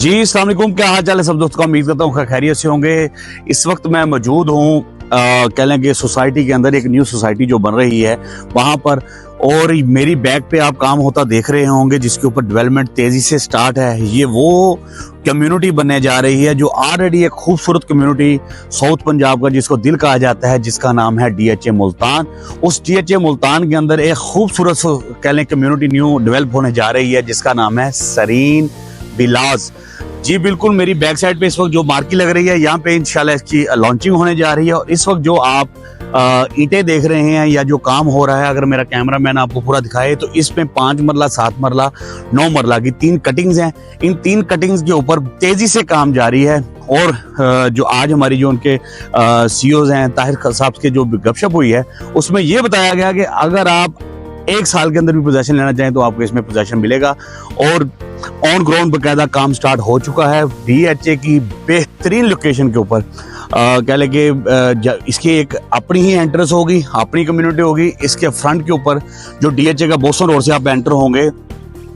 जी अस्सलाम वालेकुम, क्या हाल चाल है सब दोस्तों का। उम्मीद करता हूँ खैरियत से होंगे। इस वक्त मैं मौजूद हूँ कह लें कि सोसाइटी के अंदर, एक न्यू सोसाइटी जो बन रही है वहाँ पर, और मेरी बैक पे आप काम होता देख रहे होंगे जिसके ऊपर डेवलपमेंट तेजी से स्टार्ट है। ये वो कम्युनिटी बनने जा रही है जो ऑलरेडी एक खूबसूरत कम्युनिटी साउथ पंजाब का जिसको दिल कहा जाता है, जिसका नाम है DHA मुल्तान। उस DHA मुल्तान के अंदर एक खूबसूरत कह लें कम्युनिटी न्यू डेवलप होने जा रही है जिसका नाम है सरीन विलास। जी बिल्कुल, मेरी बैक साइड पे इस वक्त जो मार्की लग रही है यहाँ पे इंशाल्लाह इसकी लॉन्चिंग होने जा रही है। और इस वक्त जो आप ईंटें देख रहे हैं या जो काम हो रहा है, अगर मेरा कैमरा मैन आपको पूरा दिखाए तो इसमें 5 मरला, 7 मरला, 9 मरला की 3 कटिंग्स हैं। इन 3 कटिंग्स के ऊपर तेजी से काम जारी है। और जो आज हमारी जो उनके CEOs हैं ताहिर साहब के जो गपशप हुई है उसमें ये बताया गया कि अगर आप 1 साल के अंदर भी पोजेशन लेना चाहें तो आपको इसमें पोजेशन मिलेगा। और ऑन ग्राउंड बकायदा काम स्टार्ट हो चुका है DHA की बेहतरीन लोकेशन के ऊपर। कह लें कि इसकी एक अपनी ही एंट्रेंस होगी, अपनी कम्युनिटी होगी। इसके फ्रंट के ऊपर जो DHA का बोसन रोड से आप एंटर होंगे,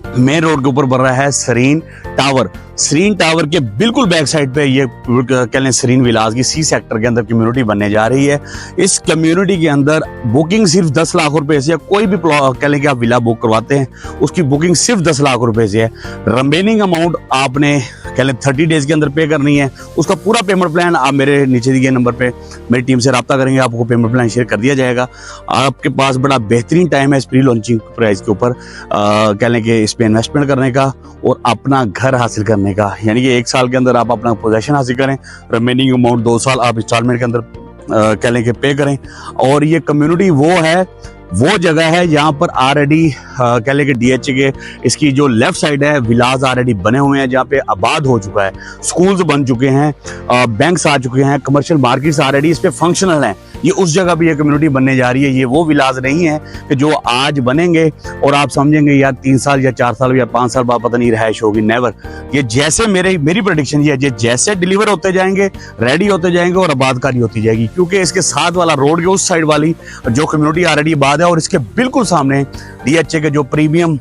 मेन रोड के ऊपर बन रहा है सरीन टावर। सरीन टावर के बिल्कुल बैक साइड पे ये कह लें सरीन विलास की C सेक्टर के अंदर कम्युनिटी बनने जा रही है। इस कम्युनिटी के अंदर बुकिंग सिर्फ 10 लाख रुपए से, कोई भी कह लें कि आप विला बुक करवाते हैं उसकी बुकिंग सिर्फ 10 लाख रुपए से है। रिमेनिंग अमाउंट आपने कह लें 30 डेज के अंदर पे करनी है। उसका पूरा पेमेंट प्लान आप मेरे नीचे दिए नंबर पे मेरी टीम से रब्ता करेंगे, आपको पेमेंट प्लान शेयर कर दिया जाएगा। आपके पास बड़ा बेहतरीन टाइम है इस प्री लॉन्चिंग प्राइस के ऊपर कह लें कि इस पे इन्वेस्टमेंट करने का और अपना घर हासिल करने का। यानी कि 1 साल के अंदर आप अपना पोजेशन हासिल करें, रिमेनिंग अमाउंट 2 साल आप इंस्टॉलमेंट के अंदर कह लें कि पे करें। और ये कम्युनिटी वो जगह है जहाँ पर ऑलरेडी कह लें कि DHA के इसकी जो लेफ्ट साइड है विलास ऑलरेडी बने हुए हैं, जहाँ पे आबाद हो चुका है, स्कूल्स बन चुके हैं, बैंक्स आ चुके हैं, कमर्शियल मार्केट्स ऑलरेडी इस पे फंक्शनल हैं। ये उस जगह भी ये कम्युनिटी बनने जा रही है। ये वो विलास नहीं है कि जो आज बनेंगे और आप समझेंगे यार 3 साल या 4 साल या 5 साल बाद पता नहीं रिहाइश होगी। नेवर। ये जैसे मेरी प्रेडिक्शन ये है, जैसे डिलीवर होते जाएंगे, रेडी होते जाएंगे और आबादकारी होती जाएगी। क्योंकि इसके साथ वाला रोड के उस साइड वाली जो कम्युनिटी ऑलरेडी आबाद है और इसके बिल्कुल सामने DHA के जो प्रीमियम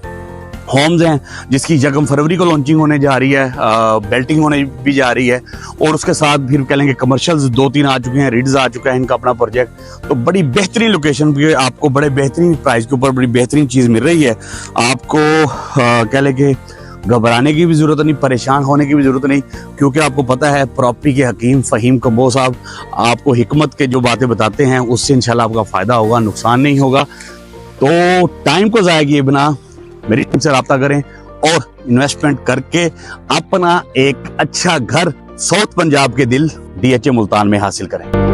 होम्स हैं जिसकी 1 फरवरी को लॉन्चिंग होने जा रही है, बेल्टिंग होने भी जा रही है। और उसके साथ फिर कह लेंगे कमर्शियल्स 2-3 आ चुके हैं, रिड्स आ चुका है इनका अपना प्रोजेक्ट। तो बड़ी बेहतरीन लोकेशन पे आपको बड़े बेहतरीन प्राइस के ऊपर बड़ी बेहतरीन चीज़ मिल रही है। आपको कह लें कि घबराने की भी ज़रूरत नहीं, परेशान होने की भी ज़रूरत नहीं, क्योंकि आपको पता है प्रॉपर्टी के हकीम फ़हीम कंबो साहब आपको हिकमत के जो बातें बताते हैं उससे इंशाल्लाह आपका फ़ायदा होगा, नुकसान नहीं होगा। तो टाइम को ज़ाया किए बिना मेरी टीम से रब्ता करें और इन्वेस्टमेंट करके अपना एक अच्छा घर साउथ पंजाब के दिल DHA मुल्तान में हासिल करें।